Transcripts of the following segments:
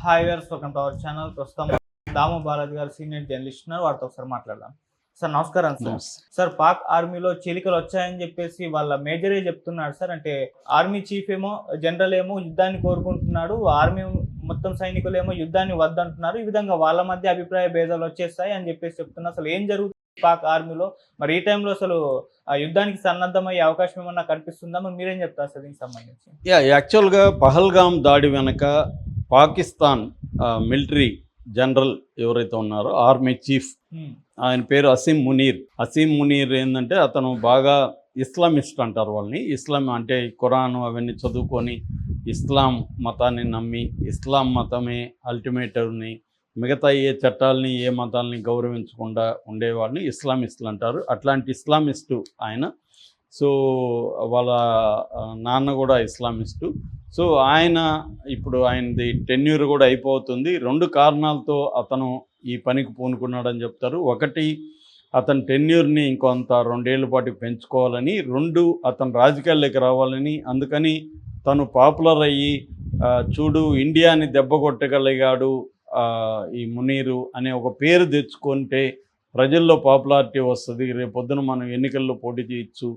Hi viewers, welcome to our channel. ప్రస్తుతం దాము బాలాజీ గారు senior journalist ఉన్నారు, వారితో ఒకసారి మాట్లాడదాం. సార్ నమస్కారం. సార్ పాక్ ఆర్మీలో చీలికలు వచ్చాయని చెప్పేసి వాళ్ళ మేజరే చెప్తున్నాడు సార్. అంటే ఆర్మీ చీఫ్ ఏమో, జనరల్ ఏమో యుద్ధాన్ని కోరుకుంటున్నాడు, ఆర్మీ మొత్తం సైనికులు ఏమో యుద్ధాన్ని వద్దంటున్నారు. ఈ విధంగా వాళ్ళ మధ్య అభిప్రాయ భేదాలు వచ్చేస్తాయి అని చెప్పేసి చెప్తున్నారు. అసలు ఏం జరుగుతుంది పాక్ ఆర్మీలో? మరి ఈ టైంలో అసలు ఆ యుద్ధానికి సన్నద్ధమయ్యే అవకాశం ఏమన్నా కనిపిస్తుందా? మరి మీరేం చెప్తారు సార్ దీనికి సంబంధించి? యాక్చువల్గా పహల్గామ్ దాడి వెనక పాకిస్తాన్ మిలిటరీ జనరల్ ఎవరైతే ఉన్నారో ఆర్మీ చీఫ్, ఆయన పేరు అసీం మునీర్ ఏంటంటే అతను బాగా ఇస్లామిస్ట్ అంటారు వాళ్ళని. ఇస్లాం అంటే ఖురాన్ అవన్నీ చదువుకొని ఇస్లాం మతాన్ని నమ్మి ఇస్లాం మతమే అల్టిమేటర్ని, మిగతా ఏ చట్టాలని ఏ మతాలని గౌరవించకుండా ఉండేవాడిని ఇస్లామిస్టులు అంటారు. అట్లాంటి ఇస్లామిస్టు ఆయన. సో వాళ్ళ నాన్న కూడా ఇస్లామిస్టు. సో ఇప్పుడు ఆయనది టెన్యూర్ కూడా అయిపోతుంది. 2 కారణాలతో అతను ఈ పనికి పూనుకున్నాడని చెప్తారు. ఒకటి, అతని టెన్యూర్ని ఇంకొంత 2 ఏళ్ల పాటు పెంచుకోవాలని. 2, అతను రాజకీయాల్లోకి రావాలని. అందుకని తను పాపులర్ అయ్యి చూడు ఇండియాని దెబ్బ కొట్టగలిగాడు ఈ మునీరు అనే ఒక పేరు తెచ్చుకుంటే ప్రజల్లో పాపులారిటీ వస్తుంది, రేపొద్దున మనం ఎన్నికల్లో పోటీ చేయొచ్చు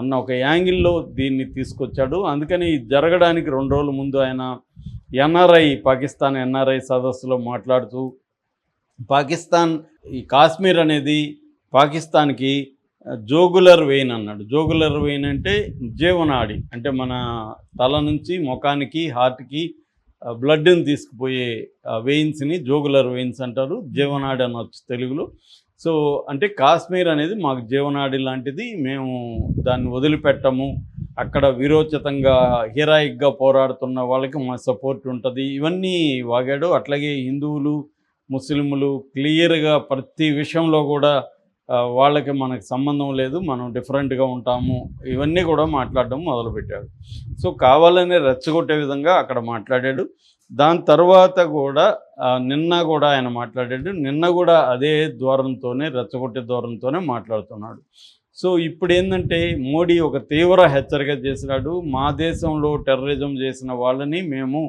అన్న ఒక యాంగిల్లో దీన్ని తీసుకొచ్చాడు. అందుకని జరగడానికి 2 రోజుల ముందు ఆయన పాకిస్తాన్ ఎన్ఆర్ఐ సదస్సులో మాట్లాడుతూ పాకిస్తాన్ ఈ కాశ్మీర్ అనేది పాకిస్తాన్కి జోగులర్ వెయిన్ అన్నాడు. జోగులర్ వెయిన్ అంటే జీవనాడి, అంటే మన తల నుంచి ముఖానికి హార్ట్కి బ్లడ్ని తీసుకుపోయే వెయిన్స్ని జోగులర్ వెయిన్స్ అంటారు. జీవనాడి అనొచ్చు తెలుగులో. సో అంటే కాశ్మీర్ అనేది మాకు జీవనాడి లాంటిది, మేము దాన్ని వదిలిపెట్టము, అక్కడ విరోచితంగా హీరాయిక్గా పోరాడుతున్న వాళ్ళకి మా సపోర్ట్ ఉంటుంది, ఇవన్నీ వాగాడు. అట్లాగే హిందువులు ముస్లింలు క్లియర్గా ప్రతి విషయంలో కూడా వాళ్ళకి మనకు సంబంధం లేదు, మనం డిఫరెంట్గా ఉంటాము, ఇవన్నీ కూడా మాట్లాడడం మొదలుపెట్టాడు. సో కావాలనే రెచ్చగొట్టే విధంగా అక్కడ మాట్లాడాడు. దాని తర్వాత కూడా నిన్న కూడా ఆయన మాట్లాడాడు. నిన్న కూడా అదే ధోరణితోనే, రెచ్చగొట్టే ధోరణితోనే మాట్లాడుతున్నాడు. సో ఇప్పుడు ఏంటంటే మోడీ ఒక తీవ్ర హెచ్చరిక చేసినాడు. మా దేశంలో టెర్రరిజం చేసిన వాళ్ళని మేము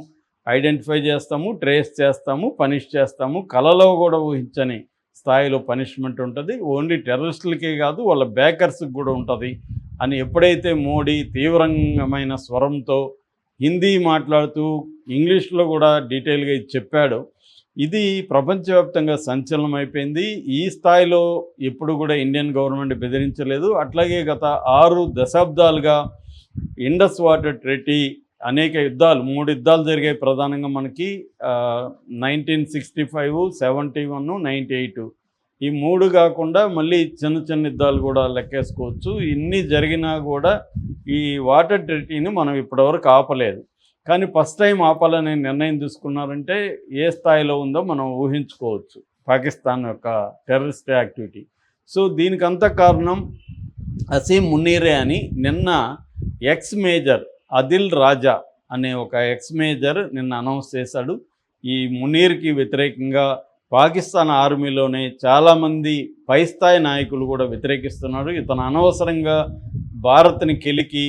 ఐడెంటిఫై చేస్తాము, ట్రేస్ చేస్తాము, పనిష్ చేస్తాము, కలలో కూడా ఊహించని స్థాయిలో పనిష్మెంట్ ఉంటుంది, ఓన్లీ టెర్రరిస్టులకే కాదు వాళ్ళ బ్యాకర్స్కి కూడా ఉంటుంది అని ఎప్పుడైతే మోడీ తీవ్రమైన స్వరంతో హిందీ మాట్లాడుతూ ఇంగ్లీష్లో కూడా డీటెయిల్గా ఇది చెప్పాడో, ఇది ప్రపంచవ్యాప్తంగా సంచలనం అయిపోయింది. ఈ స్థాయిలో ఎప్పుడు కూడా ఇండియన్ గవర్నమెంట్ బెదిరించలేదు. అట్లాగే గత 6 దశాబ్దాలుగా ఇండస్ వాటర్ ట్రీటీ, అనేక యుద్ధాలు, 3 యుద్ధాలు జరిగాయి ప్రధానంగా మనకి. 1965, 71, 98. ఈ 3 కాకుండా మళ్ళీ చిన్న యుద్ధాలు కూడా లెక్కేసుకోవచ్చు. ఇన్ని జరిగినా కూడా ఈ వాటర్ ట్రీటీని మనం ఇప్పటివరకు ఆపలేదు. కానీ ఫస్ట్ టైం ఆపాలనే నిర్ణయం తీసుకున్నారంటే ఏ స్థాయిలో ఉందో మనం ఊహించుకోవచ్చు పాకిస్తాన్ యొక్క టెర్రరిస్ట్ యాక్టివిటీ. సో దీనికంతా కారణం అసీం మునీరే అని నిన్న ఎక్స్ మేజర్ అదిల్ రాజా అనే ఒక ఎక్స్ మేజర్ నిన్న అనౌన్స్ చేశాడు. ఈ మునీర్కి వ్యతిరేకంగా పాకిస్తాన్ ఆర్మీలోనే చాలామంది పై స్థాయి నాయకులు కూడా వ్యతిరేకిస్తున్నారు. ఇతను అనవసరంగా భారత్ని కెలికి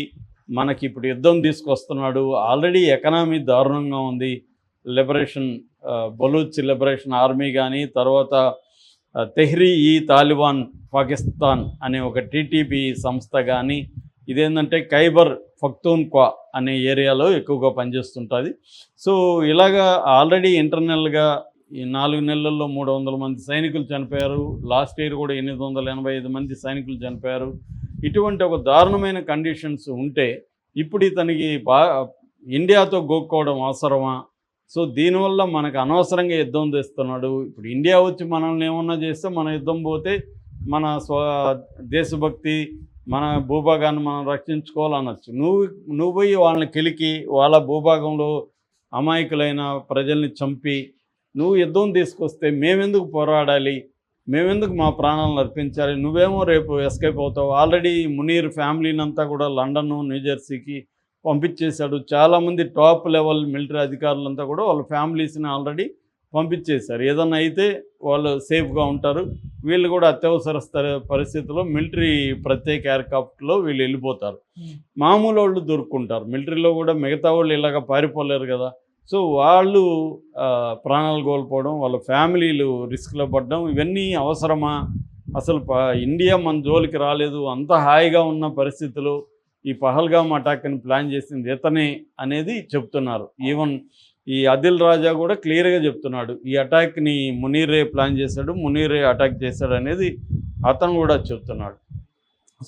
మనకి ఇప్పుడు యుద్ధం తీసుకొస్తున్నాడు. ఆల్రెడీ ఎకనామీ దారుణంగా ఉంది. బలూచ్ లిబరేషన్ ఆర్మీ కానీ, తర్వాత తెహ్రీ-ఈ-తాలిబాన్ పాకిస్తాన్ అనే ఒక టీటీపీ సంస్థ కానీ, ఇదేంటంటే ఖైబర్ పఖ్తూన్ఖ్వా అనే ఏరియాలో ఎక్కువగా పనిచేస్తుంటుంది. సో ఇలాగా ఆల్రెడీ ఇంటర్నల్గా ఈ 4 నెలల్లో 300 మంది సైనికులు చనిపోయారు. లాస్ట్ ఇయర్ కూడా 885 మంది సైనికులు చనిపోయారు. ఇటువంటి ఒక దారుణమైన కండిషన్స్ ఉంటే ఇప్పుడు ఇతనికి ఇండియాతో గోక్కోవడం అవసరమా? సో దీనివల్ల మనకు అనవసరంగా యుద్ధం తెస్తున్నాడు. ఇప్పుడు ఇండియా వచ్చి మనల్ని ఏమన్నా చేస్తే మన యుద్ధం పోతే మన దేశభక్తి, మన భూభాగాన్ని మనం రక్షించుకోవాలనొచ్చు. నువ్వు పోయి వాళ్ళని కెలికి వాళ్ళ భూభాగంలో అమాయకులైన ప్రజల్ని చంపి నువ్వు యుద్ధం తీసుకొస్తే మేమెందుకు పోరాడాలి, మేమెందుకు మా ప్రాణాలను అర్పించాలి? నువ్వేమో రేపు ఎస్కేప్ అవుతావు. ఆల్రెడీ మునీర్ ఫ్యామిలీని అంతా కూడా లండన్, న్యూజెర్సీకి పంపించేశాడు. చాలామంది టాప్ లెవెల్ మిలిటరీ అధికారులంతా కూడా వాళ్ళ ఫ్యామిలీస్ని ఆల్రెడీ పంపించేశారు. ఏదన్నా అయితే వాళ్ళు సేఫ్గా ఉంటారు. వీళ్ళు కూడా అత్యవసర పరిస్థితుల్లో మిలిటరీ ప్రత్యేక ఎయిర్క్రాఫ్ట్లో వీళ్ళు వెళ్ళిపోతారు. మామూలు వాళ్ళు దొరుకుంటారు. మిలిటరీలో కూడా మిగతా వాళ్ళు ఇలాగ పారిపోలేరు కదా. సో వాళ్ళు ప్రాణాలు కోల్పోవడం, వాళ్ళ ఫ్యామిలీలు రిస్క్లో పడడం, ఇవన్నీ అవసరమా? అసలు ఇండియా మన జోలికి రాలేదు, అంత హాయిగా ఉన్న పరిస్థితులు ఈ పహల్గామ్ అటాక్ని ప్లాన్ చేసింది ఇతనే అనేది చెప్తున్నారు. ఈవెన్ ఈ ఆదిల్ రాజా కూడా క్లియర్గా చెప్తున్నాడు, ఈ అటాక్ని మునీరే ప్లాన్ చేశాడు, మునీరే అటాక్ చేశాడు అనేది అతను కూడా చెప్తున్నాడు.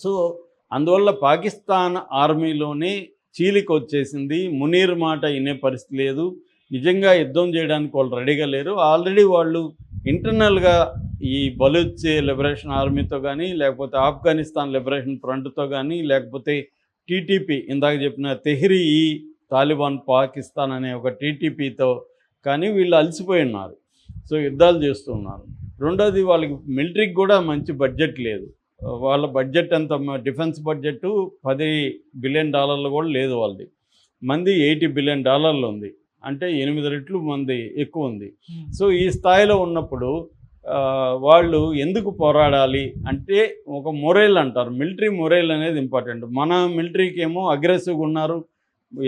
సో అందువల్ల పాకిస్తాన్ ఆర్మీలోనే చీలిక వచ్చేసింది. మునీర్ మాట వినే పరిస్థితి లేదు. నిజంగా యుద్ధం చేయడానికి వాళ్ళు రెడీగా లేరు. ఆల్రెడీ వాళ్ళు ఇంటర్నల్గా ఈ బలూచ్ లిబరేషన్ ఆర్మీతో కానీ, లేకపోతే ఆఫ్ఘనిస్తాన్ లిబరేషన్ ఫ్రంట్తో కానీ, లేకపోతే టీటీపీ ఇందాక చెప్పిన తెహ్రీ ఈ తాలిబాన్ పాకిస్తాన్ అనే ఒక టీటీపీతో కానీ వీళ్ళు అలసిపోయి ఉన్నారు. సో యుద్ధాలు చేస్తున్నారు. రెండోది వాళ్ళకి మిలిటరీకి కూడా మంచి బడ్జెట్ లేదు. వాళ్ళ బడ్జెట్ ఎంత, డిఫెన్స్ బడ్జెట్ $10 బిలియన్ కూడా లేదు వాళ్ళది. మంది $80 బిలియన్ ఉంది, అంటే 8 రెట్లు మంది ఎక్కువ ఉంది. సో ఈ స్థాయిలో ఉన్నప్పుడు వాళ్ళు ఎందుకు పోరాడాలి అంటే ఒక మొరైల్ అంటారు, మిలిటరీ మొరైల్ అనేది ఇంపార్టెంట్. మన మిలిటరీకి ఏమో అగ్రెసివ్గా ఉన్నారు,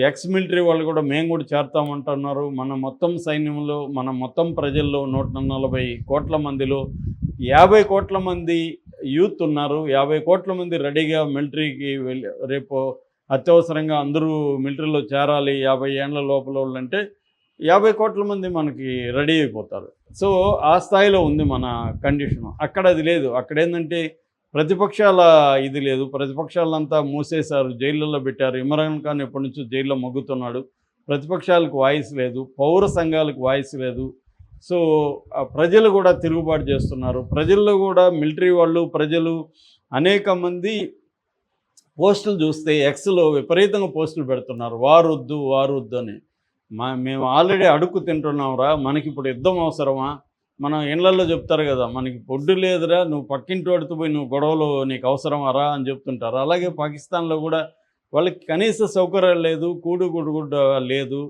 ఎక్స్ మిలిటరీ వాళ్ళు కూడా మేము కూడా చేరుతామంటున్నారు. మన మొత్తం సైన్యంలో, మన మొత్తం ప్రజల్లో 140 కోట్ల మందిలో 50 కోట్ల మంది యూత్ ఉన్నారు, 50 కోట్ల మంది రెడీగా మిలిటరీకి వెళ్ళి రేపు అత్యవసరంగా అందరూ మిలిటరీలో చేరాలి 50 ఏళ్ళ లోపల వాళ్ళంటే 50 కోట్ల మంది మనకి రెడీ అయిపోతారు. సో ఆ స్థాయిలో ఉంది మన కండిషను. అక్కడ అది లేదు. అక్కడ ఏంటంటే ప్రతిపక్షాల ఇది లేదు, ప్రతిపక్షాలంతా మూసేశారు, జైళ్ళల్లో పెట్టారు. ఇమ్రాన్ ఖాన్ ఎప్పటి నుంచో జైల్లో మగ్గుతున్నాడు. ప్రతిపక్షాలకు వాయిస్ లేదు, పౌర సంఘాలకు వాయిస్ లేదు. సో ప్రజలు కూడా తిరుగుబాటు చేస్తున్నారు. ప్రజల్లో కూడా మిలిటరీ వాళ్ళు, ప్రజలు అనేక మంది పోస్టులు చూస్తే ఎక్స్లో విపరీతంగా పోస్టులు పెడుతున్నారు, వారొద్దు అని. మేము ఆల్రెడీ అడుక్కు తింటున్నాంరా, మనకి ఇప్పుడు యుద్ధం అవసరమా? మనం ఇళ్లలో చెప్తారు కదా, మనకి పొడ్డు లేదురా, నువ్వు పక్కింటోడితో పోయి నువ్వు గొడవలు నీకు అవసరమారా అని చెప్తుంటారు. అలాగే పాకిస్తాన్లో కూడా వాళ్ళకి కనీస సౌకర్యాలు లేదు, కూడుగుడ్డ లేదు,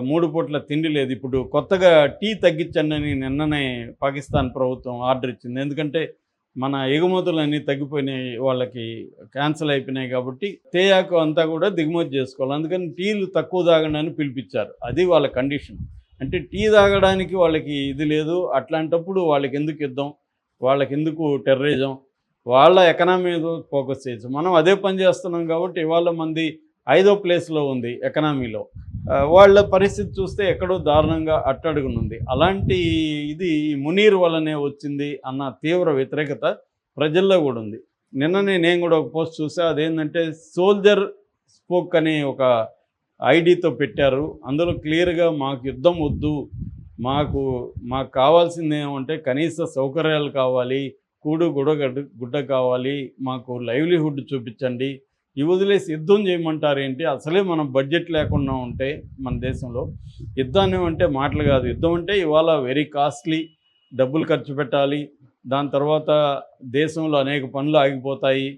3 పూట్ల తిండి లేదు. ఇప్పుడు కొత్తగా టీ తగ్గించండి అని నిన్ననే పాకిస్తాన్ ప్రభుత్వం ఆర్డర్ ఇచ్చింది. ఎందుకంటే మన ఎగుమతులన్నీ తగ్గిపోయినాయి, వాళ్ళకి క్యాన్సిల్ అయిపోయినాయి. కాబట్టి తేయాకు అంతా కూడా దిగుమతి చేసుకోవాలి. అందుకని టీలు తక్కువ తాగండి అని పిలిపించారు. అది వాళ్ళ కండిషన్. అంటే టీ తాగడానికి వాళ్ళకి ఇది లేదు. అట్లాంటప్పుడు వాళ్ళకి ఎందుకు యుద్ధం, వాళ్ళకి ఎందుకు టెర్రరిజం, వాళ్ళ ఎకనామీ మీద ఫోకస్ చేయొచ్చు. మనం అదే పని చేస్తున్నాం కాబట్టి ఇవాళ మంది 5వ ప్లేస్లో ఉంది ఎకనామీలో. వాళ్ళ పరిస్థితి చూస్తే ఎక్కడో దారుణంగా అట్టడుగునుంది. అలాంటి ఇది మునీర్ వల్లనే వచ్చింది అన్న తీవ్ర వ్యతిరేకత ప్రజల్లో కూడా ఉంది. నిన్ననే నేను కూడా ఒక పోస్ట్ చూసా, అదేంటంటే సోల్జర్ స్పోక్ అనే ఒక ఐడితో పెట్టారు. అందులో క్లియర్గా మాకు యుద్ధం వద్దు, మాకు కావాల్సింది ఏమంటే కనీస సౌకర్యాలు కావాలి, గుడ్డ కావాలి, మాకు లైవ్లీహుడ్ చూపించండి, ఇవి వదిలేసి యుద్ధం చేయమంటారు ఏంటి? అసలే మనం బడ్జెట్ లేకుండా ఉంటే మన దేశంలో యుద్ధాన్ని అంటే మాటలు కాదు. యుద్ధం అంటే ఇవాళ వెరీ కాస్ట్లీ, డబ్బులు ఖర్చు పెట్టాలి, దాని తర్వాత దేశంలో అనేక పనులు ఆగిపోతాయి,